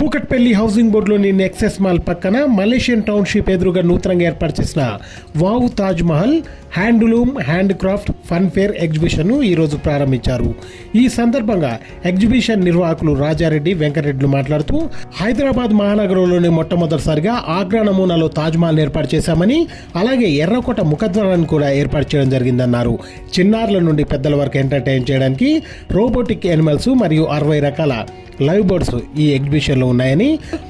Kukatpally housing బోర్డులోని Nexus mall పక్కన Malaysian township ఎదురుగా నూతనంగా ఏర్పాటు చేసిన wow Taj Mahal handloom hand craft fun fair ఎగ్జిబిషన్ను ఈరోజు ప్రారంభించారు. ఈ సందర్భంగా ఎగ్జిబిషన్ నిర్వాహకులు రాజారెడ్డి వెంకటరెడ్డిలు మాట్లాడుతూ హైదరాబాద్ మహానగరంలోని మొట్టమొదటిసారిగా ఆగ్రా నమూనాలో తాజ్ మహల్ ఏర్పాటు చేశామని, అలాగే ఎర్రకోట ముఖద్వారాన్ని కూడా ఏర్పాటు చేయడం జరిగిందన్నారు. చిన్నారుల నుండి పెద్దల వరకు ఎంటర్టైన్ చేయడానికి రోబోటిక్ యానిమల్స్ మరియు 60 రకాల లైవ్ బర్డ్స్ ఈ ఎగ్జిబిషన్లో ఉన్నాయని,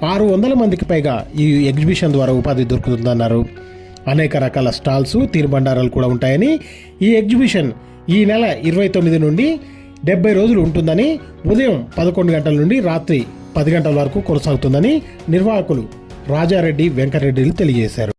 600 మందికి పైగా ఈ ఎగ్జిబిషన్ ద్వారా ఉపాధి దొరుకుతుందన్నారు. అనేక రకాల స్టాల్స్, తినుబండారాలు కూడా ఉంటాయని, ఈ ఎగ్జిబిషన్ ఈ నెల 29 నుండి 70 రోజులు ఉంటుందని, ఉదయం 11 గంటల నుండి రాత్రి 10 గంటల వరకు కొనసాగుతుందని నిర్వాహకులు రాజారెడ్డి వెంకటరెడ్డిలు తెలియజేశారు.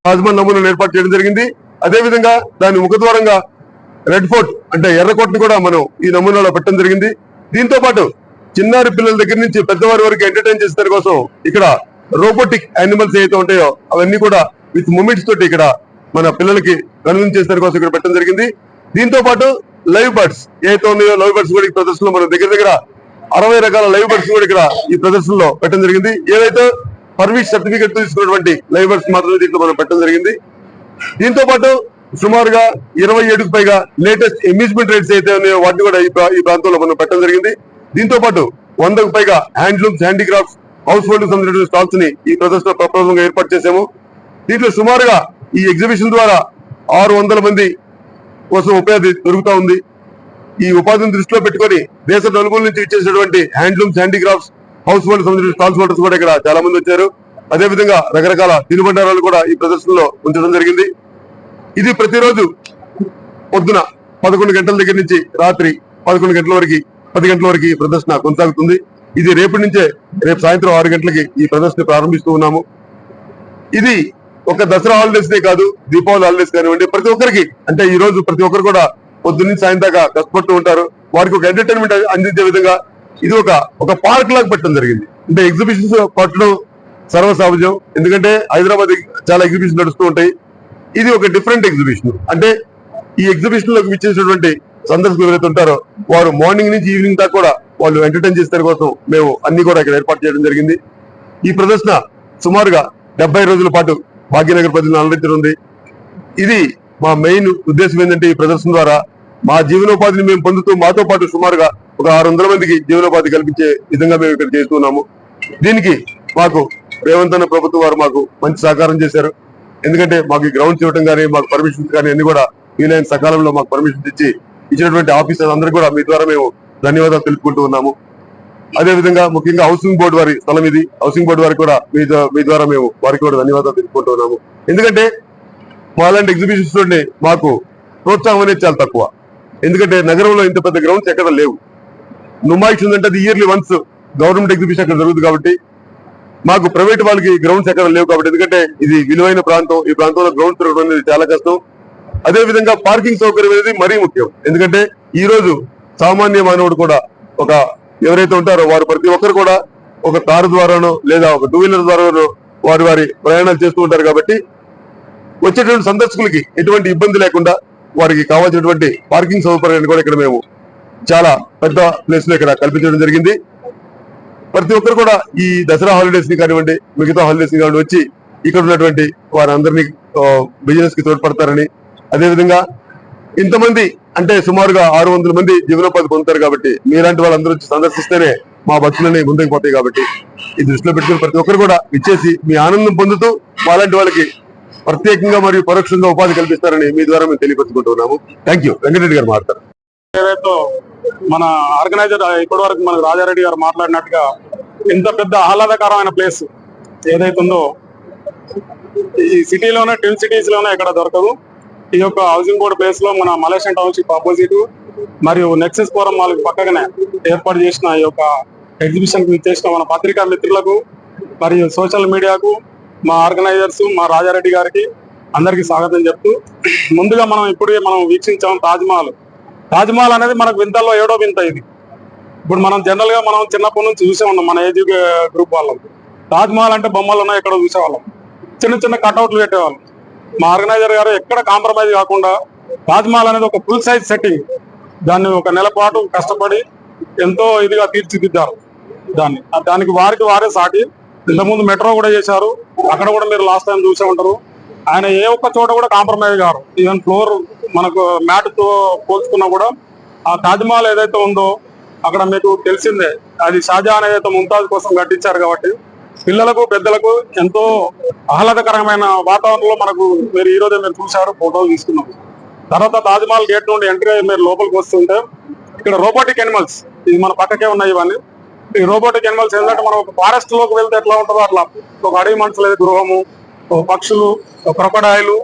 తాజ్మహల్ నమూనాను ఏర్పాటు చేయడం జరిగింది. అదేవిధంగా దాని ముఖద్వారంగా రెడ్ ఫోర్ట్ అంటే ఎర్రకోటను కూడా మనం ఈ నమూనాలో పెట్టడం జరిగింది. దీంతో పాటు చిన్నారి పిల్లల దగ్గర నుంచి పెద్దవారి వరకు ఎంటర్టైన్ చేసే కోసం ఇక్కడ రోబోటిక్ యానిమల్స్ ఏవైతే ఉంటాయో అవన్నీ కూడా విత్ మూమెంట్స్ తోటి ఇక్కడ మన పిల్లలకి కన్విన్స్ చేసే కోసం ఇక్కడ పెట్టడం జరిగింది. దీంతో పాటు లైవ్ బర్డ్స్ ఏవైతే ఉన్నాయో లైవ్ బర్డ్స్ కూడా ఈ ప్రదర్శనలో మన దగ్గర 60 రకాల లైవ్ బర్డ్స్ కూడా ఇక్కడ ఈ ప్రదర్శనలో పెట్టడం జరిగింది. ఏదైతే పర్మిట్ సర్టిఫికేట్ తీసుకున్నటువంటి లైవ్ బర్డ్స్ మాత్రమే దీంట్లో మనం పెట్టడం జరిగింది. దీంతో పాటు సుమారుగా 27కు పైగా లేటెస్ట్ అమ్యూజ్మెంట్ రైడ్స్ అయితే ఉన్నాయో వాటిని కూడా ఈ ప్రాంతంలో మనం పెట్టడం జరిగింది. దీంతో పాటు 100కు పైగా హ్యాండ్లూమ్స్ హ్యాండీక్రాఫ్ట్స్ హౌస్ హోల్డ్ సంబంధించిన స్టాల్స్ ని ఈ ప్రదర్శన ప్రప్రథమంగా ఏర్పాటు చేశాము. దీంట్లో సుమారుగా ఈ ఎగ్జిబిషన్ ద్వారా 600 మంది కోసం ఉపాధి దొరుకుతా ఉంది. ఈ ఉపాధిని దృష్టిలో పెట్టుకుని దేశ నలుమూల నుంచి ఇచ్చేసినటువంటి హ్యాండ్లూమ్స్ హ్యాండీక్రాఫ్ట్స్ హౌస్ హోల్డ్ సంబంధించిన స్టాల్స్ హోల్డర్స్ కూడా ఇక్కడ చాలా మంది వచ్చారు. అదేవిధంగా రకరకాల తినుబండారాలు కూడా ఈ ప్రదర్శనలో ఉంచడం జరిగింది. ఇది ప్రతిరోజు పొద్దున 11 గంటల దగ్గర నుంచి రాత్రి 11 గంటల వరకు 10 గంటల వరకు ఈ ప్రదర్శన కొనసాగుతుంది. ఇది రేపు సాయంత్రం 6 గంటలకి ఈ ప్రదర్శన ప్రారంభిస్తూ ఉన్నాము. ఇది ఒక దసరా హాలిడేస్ కాదు, దీపావళి హాలిడేస్ కానివ్వండి, ప్రతి ఒక్కరికి అంటే ఈ రోజు ప్రతి ఒక్కరు కూడా పొద్దున్న సాయంత్రం దాకా కష్టపడుతూ ఉంటారు. వారికి ఒక ఎంటర్టైన్మెంట్ అందించే విధంగా ఇది ఒక పార్క్ లాగా పెట్టడం జరిగింది. అంటే ఎగ్జిబిషన్స్ పట్టడం సర్వసామాన్యం, ఎందుకంటే హైదరాబాద్ చాలా ఎగ్జిబిషన్ నడుస్తూ ఉంటాయి. ఇది ఒక డిఫరెంట్ ఎగ్జిబిషన్. అంటే ఈ ఎగ్జిబిషన్ లోకి విచ్చేసినటువంటి సందర్శకులు ఎవరైతే ఉంటారో వారు మార్నింగ్ నుంచి ఈవినింగ్ దాకా కూడా వాళ్ళు ఎంటర్టైన్ చేసే కోసం మేము అన్ని కూడా ఇక్కడ ఏర్పాటు చేయడం జరిగింది. ఈ ప్రదర్శన సుమారుగా 70 రోజుల పాటు భాగ్యనగర్ ప్రజలను అలరించనుంది. ఇది మా మెయిన్ ఉద్దేశం ఏంటంటే ఈ ప్రదర్శన ద్వారా మా జీవనోపాధిని మేము పొందుతూ మాతో పాటు సుమారుగా ఒక 600 మందికి జీవనోపాధి కల్పించే విధంగా మేము ఇక్కడ చేస్తున్నాము. దీనికి మాకు రేవంత్ అన్న ప్రభుత్వం వారు మాకు మంచి సహకారం చేశారు. ఎందుకంటే మాకు ఈ గ్రౌండ్స్ ఇవ్వడం కానీ మాకు పర్మిషన్స్ కానీ అన్ని కూడా వీలైన సకాలంలో మాకు పర్మిషన్స్ ఇచ్చినటువంటి ఆఫీసర్స్ అందరూ కూడా మీ ద్వారా మేము ధన్యవాదాలు తెలుపుకుంటూ ఉన్నాము. అదేవిధంగా ముఖ్యంగా హౌసింగ్ బోర్డు వారి స్థలం ఇది. హౌసింగ్ బోర్డు వారికి కూడా మీ ద్వారా మేము వారికి కూడా ధన్యవాదాలు తెలుపుకుంటూ ఉన్నాము. ఎందుకంటే మాలాంటి ఎగ్జిబిషన్స్ లోనే మాకు ప్రోత్సాహం అనేది చాలా తక్కువ. ఎందుకంటే నగరంలో ఇంత పెద్ద గ్రౌండ్స్ ఎక్కడ లేవు. నుమాయిష్ ఉందంటే అది ఇయర్లీ వన్స్ గవర్నమెంట్ ఎగ్జిబిషన్ అక్కడ జరుగుతుంది కాబట్టి మాకు ప్రైవేట్ వాళ్ళకి గ్రౌండ్స్ ఎక్కడ లేవు కాబట్టి, ఎందుకంటే ఇది విలువైన ప్రాంతం, ఈ ప్రాంతంలో గ్రౌండ్స్ తిరగడం అనేది చాలా కష్టం. అదే విధంగా పార్కింగ్ సౌకర్యం అనేది మరీ ముఖ్యం. ఎందుకంటే ఈ రోజు సామాన్య మానవుడు కూడా ఎవరైతే ఉంటారో వారు ప్రతి ఒక్కరు కూడా ఒక కారు ద్వారానో లేదా ఒక 2 వీలర్ ద్వారానో వారి ప్రయాణాలు చేస్తూ ఉంటారు కాబట్టి వచ్చేటువంటి సందర్శకులకి ఎటువంటి ఇబ్బంది లేకుండా వారికి కావాల్సినటువంటి పార్కింగ్ సౌకర్యాన్ని కూడా ఇక్కడ మేము చాలా పెద్ద ప్లేస్ లో ఇక్కడ కల్పించడం జరిగింది. ప్రతి ఒక్కరు కూడా ఈ దసరా హాలిడేస్ ని కానివ్వండి, మిగతా హాలిడేస్ ని కానివ్వండి వచ్చి ఇక్కడ ఉన్నటువంటి వారందరినీ బిజినెస్ కి తోడ్పడతారని, అదేవిధంగా ఇంతమంది అంటే సుమారుగా 600 మంది జీవనోపాధి పొందుతారు కాబట్టి మీలాంటి వాళ్ళందరూ వచ్చి సందర్శిస్తేనే మా భక్తులని ముందుకు పోతాయి కాబట్టి ఈ దృష్టిలో పెట్టుకుని ప్రతి ఒక్కరు కూడా ఇచ్చేసి మీ ఆనందం పొందుతూ మాలాంటి వాళ్ళకి ప్రత్యేకంగా మరియు పరోక్షంగా ఉపాధి కల్పిస్తారని మీ ద్వారా మేము తెలియపరుచుకుంటున్నాము. Thank you. వెంకటరెడ్డి గారు మాట్లాడతారు. ఏదైతే మన ఆర్గనైజర్ ఇప్పటి వరకు మన రాజారెడ్డి గారు మాట్లాడినట్టుగా ఇంత పెద్ద ఆహ్లాదకరమైన ప్లేస్ ఏదైతే ఉందో ఈ సిటీలోనే 10 సిటీస్ లోనే ఎక్కడ దొరకదు. ఈ యొక్క హౌసింగ్ బోర్డు ప్లేస్ లో మన మలేషియన్ టౌన్షిప్ ఆపోజిట్ మరియు నెక్సెస్ ఫోరం వాళ్ళకి పక్కగానే ఏర్పాటు చేసిన ఈ యొక్క ఎగ్జిబిషన్ కి చేసిన మన పత్రికా మిత్రులకు మరియు సోషల్ మీడియాకు మా ఆర్గనైజర్స్ మా రాజారెడ్డి గారికి అందరికీ స్వాగతం చెప్తూ, ముందుగా మనం ఇప్పుడే వీక్షించాం తాజ్ మహల్ అనేది మనకు వింతల్లో 7వ వింత. ఇది ఇప్పుడు మనం జనరల్ గా మనం చిన్నప్పటి నుంచి చూసే ఉన్నాం. మన ఏజ్ గ్రూప్ వాళ్ళం తాజ్ మహల్ అంటే బొమ్మలు ఉన్నాయి ఎక్కడ చూసేవాళ్ళం, చిన్న చిన్న కట్అవుట్లు పెట్టేవాళ్ళం. మా ఆర్గనైజర్ గారు ఎక్కడ కాంప్రమైజ్ కాకుండా తాజ్ మహల్ అనేది ఒక ఫుల్ సైజ్ సెట్టింగ్, దాన్ని ఒక నెల పాటు కష్టపడి ఎంతో ఇదిగా తీర్చిదిద్దారు. దానికి వారే సాటి. ఇంతకుముందు మెట్రో కూడా చేశారు, అక్కడ కూడా మీరు లాస్ట్ టైం చూసే ఉంటారు. ఆయన ఏ ఒక్క చోట కూడా కాంప్రమైజ్ గారు. ఈవెన్ ఫ్లోర్ మనకు మ్యాట్ తో పోల్చుకున్నా కూడా ఆ తాజ్ మహల్ ఏదైతే ఉందో అక్కడ మీకు తెలిసిందే, అది షాజహాన్ ఏదైతే ముంతాజ్ కోసం కట్టించారు కాబట్టి పిల్లలకు పెద్దలకు ఎంతో ఆహ్లాదకరమైన వాతావరణంలో మనకు ఈ రోజే మీరు చూశారు, ఫోటోలు తీసుకున్నాం. తర్వాత తాజ్ మహల్ గేట్ నుండి ఎంట్రీ అయ్యి మీరు లోపలికి వస్తుంటే ఇక్కడ రోబోటిక్ ఎనిమల్స్ ఇది మన పక్కకే ఉన్నాయి. ఇవన్నీ ఈ రోబోటిక్ ఎనిమల్స్ ఏంటంటే మనం ఒక ఫారెస్ట్ లోకి వెళ్తే ఎట్లా ఉంటుందో అట్లా ఒక అడవి మనుషులు, గృహము, పక్షులు, క్రొకడైలు,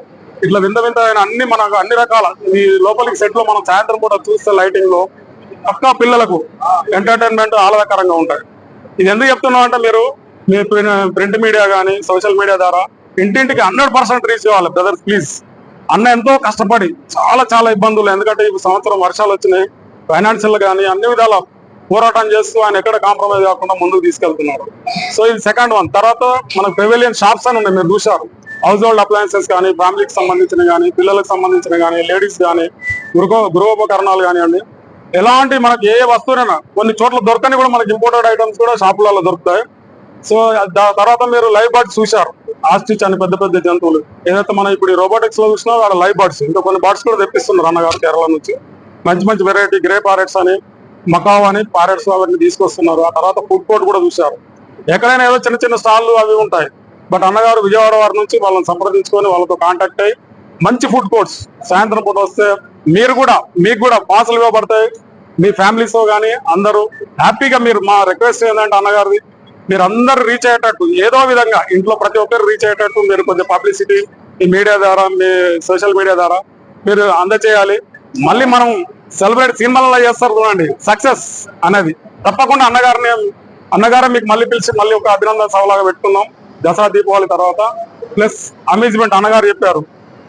ఇట్లా వింత అన్ని మనకు అన్ని రకాల ఈ లోపలికి సెట్ లో మనం సాయంత్రం కూడా చూస్తే లైటింగ్ లో పక్కా పిల్లలకు ఎంటర్టైన్మెంట్ ఆహ్లాదకరంగా ఉంటాయి. ఇది ఎందుకు చెప్తున్నాం అంటే మీరు మీ ప్రింట్ మీడియా కానీ సోషల్ మీడియా ద్వారా ఇంటింటికి 100% రీచ్ కావాలి. బ్రదర్స్ ప్లీజ్, అన్న ఎంతో కష్టపడి చాలా ఇబ్బందులు, ఎందుకంటే ఈ సంవత్సరం వర్షాలు వచ్చినాయి, ఫైనాన్షియల్ కానీ అన్ని విధాల పోరాటం చేస్తూ ఆయన ఎక్కడ కాంప్రమైజ్ కాకుండా ముందుకు తీసుకెళ్తున్నారు. సో ఇది సెకండ్ వన్. తర్వాత మనకు పెవిలియన్ షాప్స్ అని ఉన్నాయి, మీరు చూశారు. హౌస్ హోల్డ్ అప్లయన్సెస్ కానీ, ఫ్యామిలీకి సంబంధించిన కానీ, పిల్లలకు సంబంధించిన కానీ, లేడీస్ కానీ, గృహోపకరణాలు కానివ్వండి, ఎలాంటి మనకి ఏ వస్తువునైనా కొన్ని చోట్ల దొరకని కూడా మనకి ఇంపోర్టెడ్ ఐటమ్స్ కూడా షాపులలో దొరుకుతాయి. సో తర్వాత మీరు లైవ్ బర్డ్స్ చూశారు, ఆస్టిచ్ అని పెద్ద జంతువులు ఏదైతే మనం ఇప్పుడు రోబోటిక్స్ లో చూసినా వాళ్ళ లైవ్ బర్డ్స్, ఇంకా కొన్ని బర్డ్స్ కూడా తెప్పిస్తున్నారు అన్నగారు కేరళ నుంచి. మంచి వెరైటీ గ్రే పారెట్స్ అని, మకావ్ అని పారెట్స్ అవన్నీ తీసుకొస్తున్నారు. ఆ తర్వాత ఫుడ్ కోర్ట్ కూడా చూశారు. ఎక్కడైనా ఏదో చిన్న స్టాళ్ళు అవి ఉంటాయి, బట్ అన్నగారు విజయవాడ వారి నుంచి వాళ్ళని సంప్రదించుకొని వాళ్ళతో కాంటాక్ట్ అయ్యి మంచి ఫుడ్ కోర్ట్స్ సాయంత్రం పూట వస్తే మీకు కూడా పాసులు ఇవ్వబడతాయి. మీ ఫ్యామిలీస్ తో కానీ అందరూ హ్యాపీగా మీరు, మా రిక్వెస్ట్ ఏంటంటే అన్నగారిది మీరు అందరు రీచ్ అయ్యేటట్టు ఏదో విధంగా ఇంట్లో ప్రతి ఒక్కరు రీచ్ అయ్యేటట్టు మీరు కొంచెం పబ్లిసిటీ ఈ మీడియా ద్వారా, మీ సోషల్ మీడియా ద్వారా మీరు అందచేయాలి. మళ్ళీ మనం సెలబ్రేట్ సినిమాలలో చేస్తారు చూడండి సక్సెస్ అనేది, తప్పకుండా అన్నగారే మీకు మళ్ళీ పిలిచి మళ్ళీ ఒక అభినందన సభలాగా పెట్టుకుందాం దసరా దీపావళి తర్వాత. ప్లస్ అమ్యూజ్మెంట్ అన్నగారు చెప్పారు,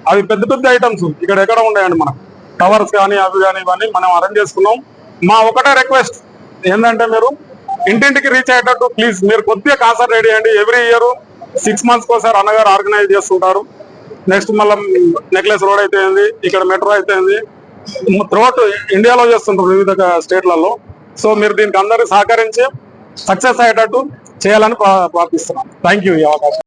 అవి పెద్ద ఐటమ్స్ ఇక్కడ ఎక్కడ ఉన్నాయండి, మనకు టవర్స్ కానీ అవి కానీ ఇవన్నీ మనం అరేంజ్ చేసుకున్నాం. మా ఒకటే రిక్వెస్ట్ ఏంటంటే మీరు ఇంటింటికి రీచ్ అయ్యేటట్టు ప్లీజ్ మీరు కొద్దిగా కాన్సర్ట్ రెడీ అయ్యండి. ఎవ్రీ ఇయర్ 6 months ఒకసారి అన్నగారు ఆర్గనైజ్ చేస్తుంటారు. నెక్స్ట్ మళ్ళీ నెక్లెస్ రోడ్ అయితే ఇక్కడ మెట్రో అయితే త్రూఅవుట్ ఇండియాలో చేస్తుంటారు వివిధ స్టేట్లలో. సో మీరు దీనికి అందరూ సహకరించి సక్సెస్ అయ్యేటట్టు చేయాలని ప్రార్థిస్తున్నాను. థ్యాంక్ యూ ఈ అవకాశం.